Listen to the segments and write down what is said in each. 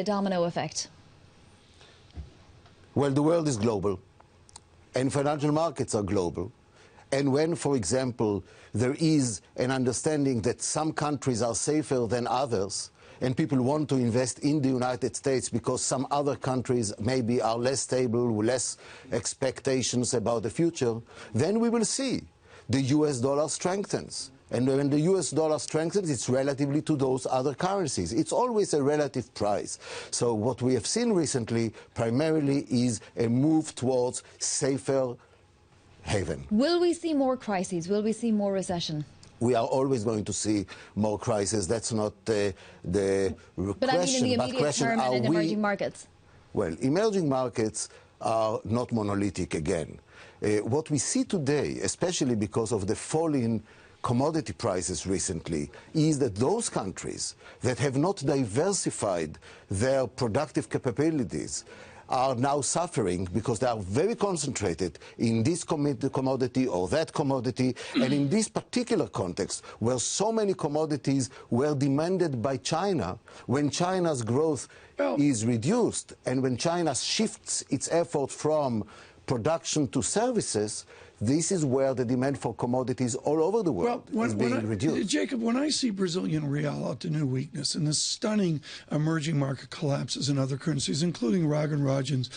A domino effect. Well, the world is global, and financial markets are global. And when, for example, there is an understanding that some countries are safer than others, and people want to invest in the United States because some other countries maybe are less stable, with less expectations about the future, then we will see the US dollar strengthens. And when the US dollar strengthens, it's relatively to those other currencies. It's always a relative price. So what we have seen recently primarily is a move towards safer haven. Will we see more crises? Will we see more recession? We are always going to see more crises. That's not the But question. I mean in the immediate term and in emerging markets. Well, emerging markets are not monolithic again. What we see today, especially because of the fall in commodity prices recently, is that those countries that have not diversified their productive capabilities are now suffering because they are very concentrated in this commodity or that commodity. And in this particular context, where so many commodities were demanded by China, when China's growth is reduced and when China shifts its effort from production to services, this is where the demand for commodities all over the world is being reduced. Jacob, when I see Brazilian real out to new weakness and the stunning emerging market collapses in other currencies, including Rajan's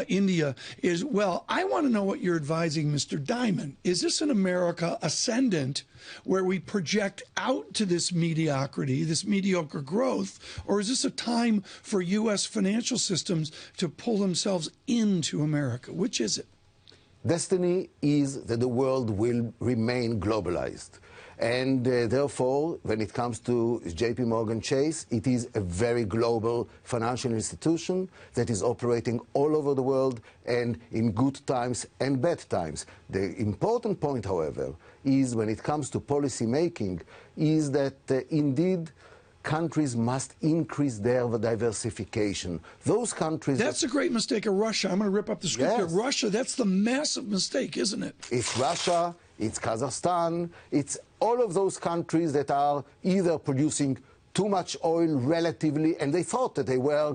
India, I want to know what you're advising Mr. Diamond. Is this an America ascendant where we project out to this mediocrity, this mediocre growth, or is this a time for U.S. financial systems to pull themselves into America? Which is it? Destiny is that the world will remain globalized. And therefore, when it comes to JP Morgan Chase, it is a very global financial institution that is operating all over the world and in good times and bad times. The important point, however, is when it comes to policy making, is that indeed countries must increase their diversification. Those countries... That's a great mistake of Russia. I'm going to rip up the script here. Russia, that's the massive mistake, isn't it? It's Russia, it's Kazakhstan, it's all of those countries that are either producing too much oil relatively, and they thought that they were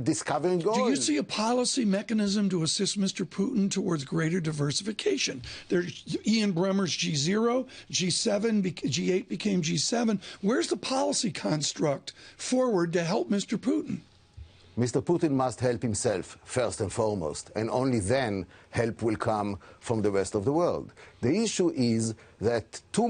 discovering oil. Do you see a policy mechanism to assist Mr. Putin towards greater diversification? There's Ian Bremmer's G0, G7, G8 became G7. Where's the policy construct forward to help Mr. Putin? Mr. Putin must help himself first and foremost, and only then help will come from the rest of the world. The issue is that too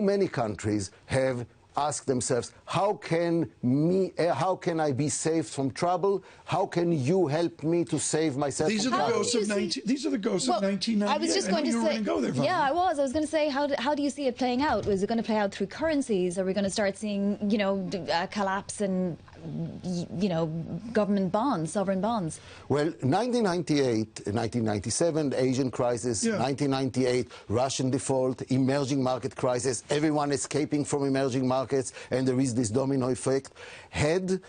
many countries have ask themselves, how can I be saved from trouble? How can you help me to save myself from trouble? These are the ghosts of 1998. I was just going to say, go there, yeah, I was going to say, how do you see it playing out? Is it going to play out through currencies? Are we going to start seeing, a collapse in, government bonds, sovereign bonds? Well, 1998, 1997, the Asian crisis, 1998, Russian default, emerging market crisis, everyone escaping from emerging markets, and there is this domino effect, had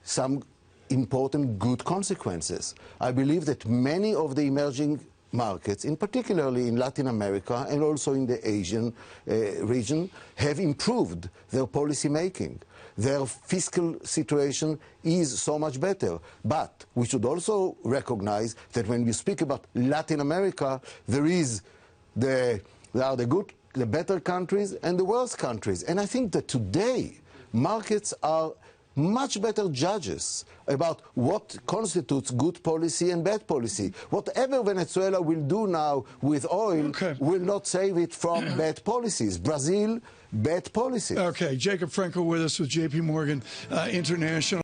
some important good consequences. I believe that many of the emerging markets, particularly in Latin America and also in the Asian region, have improved their policy making. Their fiscal situation is so much better. But we should also recognize that when we speak about Latin America, there are the better countries and the worse countries. And I think that today markets are much better judges about what constitutes good policy and bad policy. Whatever Venezuela will do now with oil will not save it from bad policies. Brazil, bad policies. Okay, Jacob Frenkel with us with JP Morgan International.